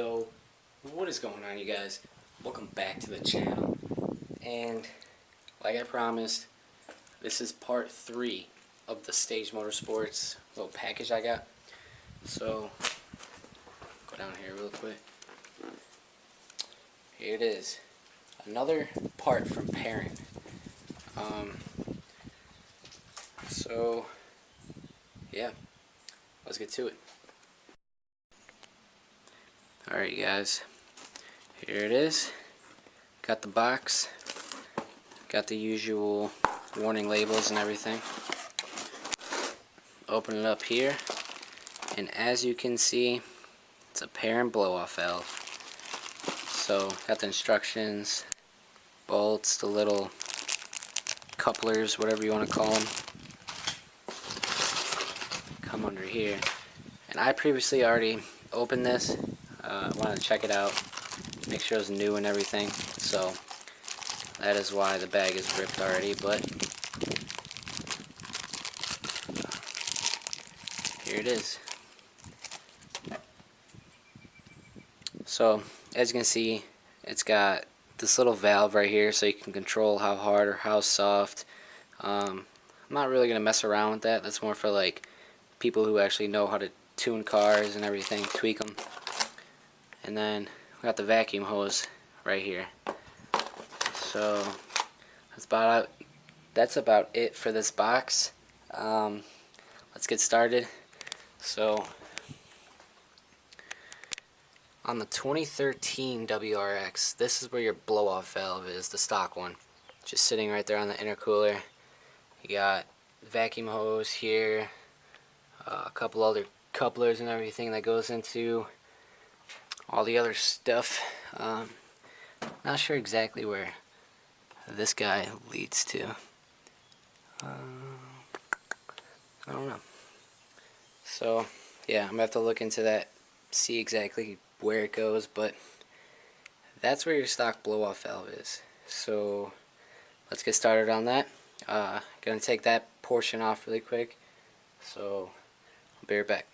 Yo, what is going on, you guys? Welcome back to the channel. And like I promised, this is part 3 of the Stage Motorsports little package I got. So, go down here real quick. Here it is. Another part from Perrin. So, yeah, let's get to it. Alright, guys, here it is. Got the box, got the usual warning labels and everything. Open it up here, and as you can see, it's a Perrin blow-off valve. So, got the instructions, bolts, the little couplers, whatever you want to call them, come under here. And I previously already opened this. I wanted to check it out, make sure it was new and everything, so that is why the bag is ripped already, but here it is. So, as you can see, it's got this little valve right here so you can control how hard or how soft. I'm not really going to mess around with that. That's more for like people who actually know how to tune cars and everything, tweak them. And then we got the vacuum hose right here. So that's about it for this box. Let's get started. So on the 2013 WRX, this is where your blow-off valve is, the stock one, just sitting right there on the intercooler. You got vacuum hose here, a couple other couplers and everything that goes into all the other stuff. Not sure exactly where this guy leads to. I don't know. So yeah, I'm gonna have to look into that, see exactly where it goes, but that's where your stock blow-off valve is. So let's get started on that. Gonna take that portion off really quick, so I'll be right back.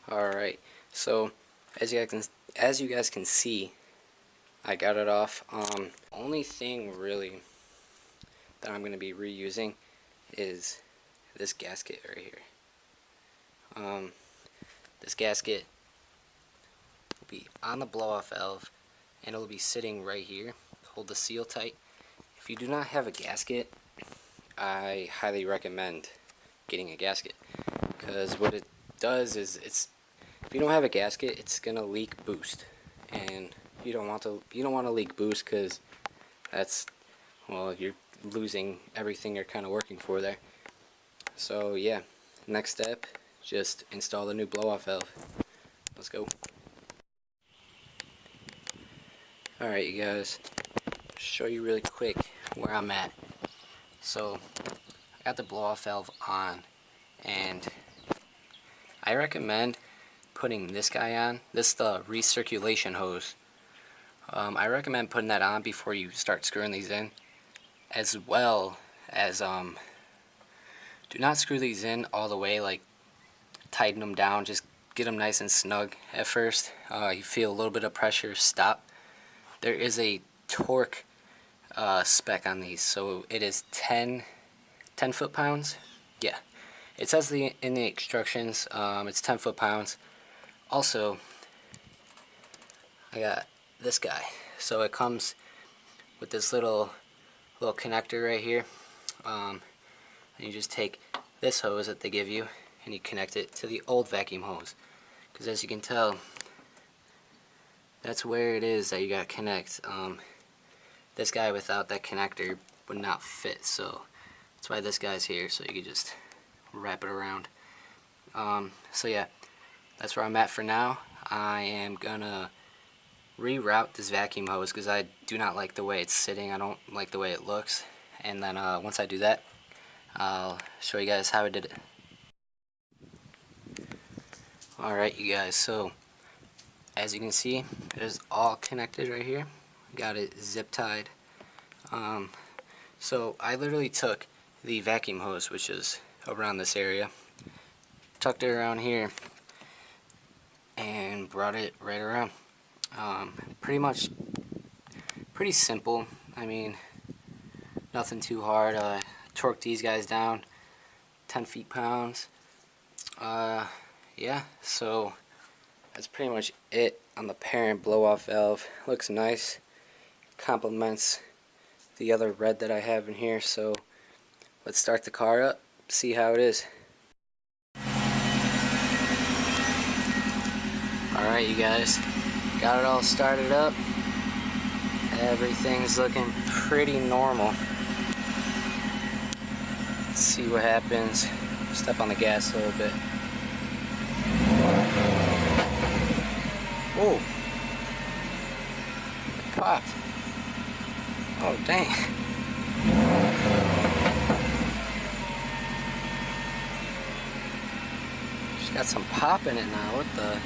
Alright, so as you guys can see, I got it off. Only thing really that I'm going to be reusing is this gasket right here. This gasket will be on the blow-off valve, and it'll be sitting right here to hold the seal tight. If you do not have a gasket, I highly recommend getting a gasket, because what it does is if you don't have a gasket, it's gonna leak boost, and you don't want to leak boost, because that's, well, you're losing everything you're kind of working for there. So yeah, next step, just install the new blow-off valve. Let's go. Alright, you guys, show you really quick where I'm at. So I got the blow-off valve on, and I recommend putting this guy on. This is the recirculation hose. I recommend putting that on before you start screwing these in, as well as do not screw these in all the way, like tighten them down, just get them nice and snug at first. You feel a little bit of pressure, stop. There is a torque spec on these, so it is 10 foot-pounds. Yeah, it says in the instructions it's 10 foot-pounds. Also, I got this guy, so it comes with this little connector right here, and you just take this hose that they give you and you connect it to the old vacuum hose, because as you can tell, that's where it is that you gotta connect. This guy without that connector would not fit, so that's why this guy's here, so you can just wrap it around. So yeah, that's where I'm at for now. I am gonna reroute this vacuum hose because I do not like the way it's sitting. I don't like the way it looks. And then once I do that, I'll show you guys how I did it. Alright, you guys, so as you can see, it is all connected right here. Got it zip tied. So I literally took the vacuum hose, which is around this area, tucked it around here and brought it right around. Pretty simple. I mean, nothing too hard. Torqued these guys down 10 feet-pounds. Yeah, so that's pretty much it on the Perrin blow-off valve. Looks nice. Complements the other red that I have in here. So let's start the car up, see how it is. Alright, you guys, got it all started up. Everything's looking pretty normal. Let's see what happens. Step on the gas a little bit. Whoa! It popped. Oh, dang. Just got some pop in it now. What the?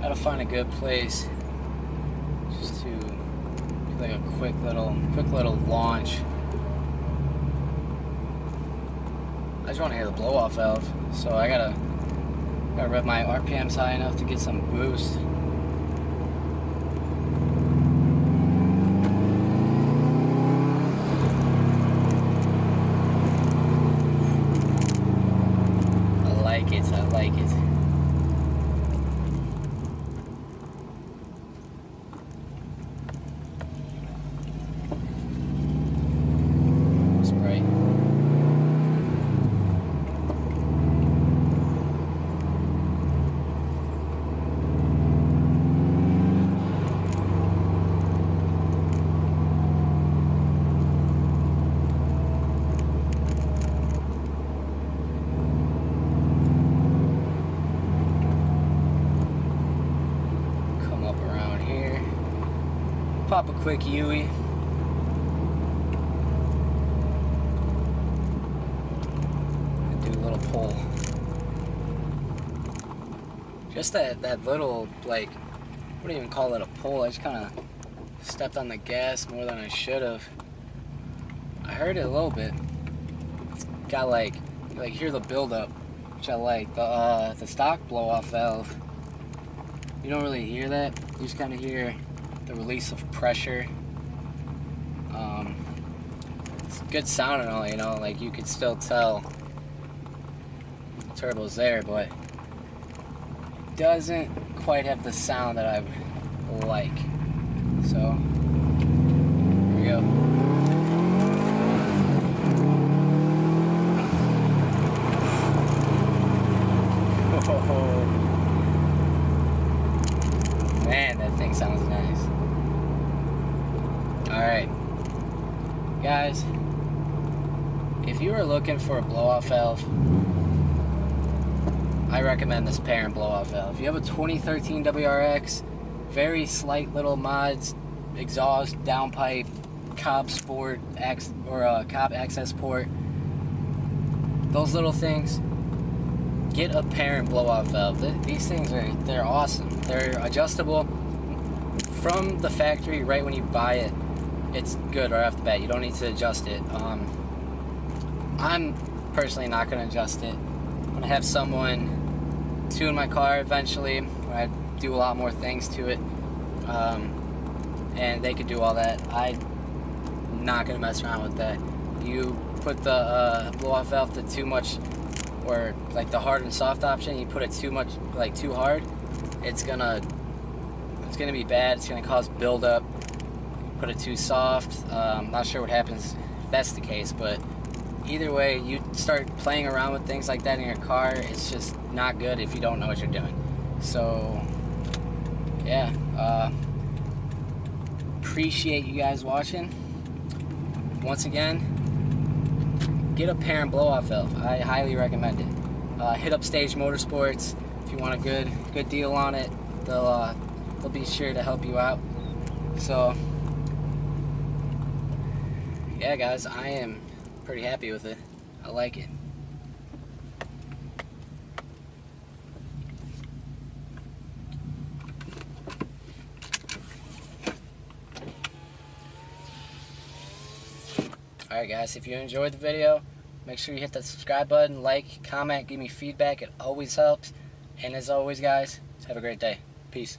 Gotta find a good place just to do like a quick little launch. I just want to hear the blow off valve, so I gotta rev my RPMs high enough to get some boost. I like it. Pop a quick UE. And do a little pull. Just that little, like, I wouldn't even call it a pull. I just kind of stepped on the gas more than I should have. I heard it a little bit. Got like hear the buildup, which I like. The stock blow off valve, you don't really hear that. You just kind of hear the release of pressure. It's good sound and all, you know, like you could still tell the turbo's there, but it doesn't quite have the sound that I like. So here we go. Oh, man, that thing sounds nice. Alright, guys, if you are looking for a blow-off valve, I recommend this Perrin blow-off valve. If you have a 2013 WRX, very slight little mods, exhaust, downpipe, Cobb Sport, Cobb access port, those little things, get a Perrin blow-off valve. These things they're awesome. They're adjustable from the factory right when you buy it. It's good right off the bat. You don't need to adjust it. I'm personally not going to adjust it. I'm going to have someone tune my car eventually. I do a lot more things to it, and they could do all that. I'm not gonna mess around with that. You put the blow-off valve to too much, or like the hard and soft option, you put it too much, like too hard, it's gonna be bad. It's gonna cause buildup. Put it too soft, not sure what happens if that's the case, but either way, you start playing around with things like that in your car, it's just not good if you don't know what you're doing. So yeah, appreciate you guys watching. Once again, get a Perrin blow-off valve. I highly recommend it. Hit up Stage Motorsports if you want a good deal on it. They'll be sure to help you out. So yeah, guys, I am pretty happy with it. I like it. Alright guys, if you enjoyed the video, make sure you hit that subscribe button, like, comment, give me feedback. It always helps. And as always guys, have a great day. Peace.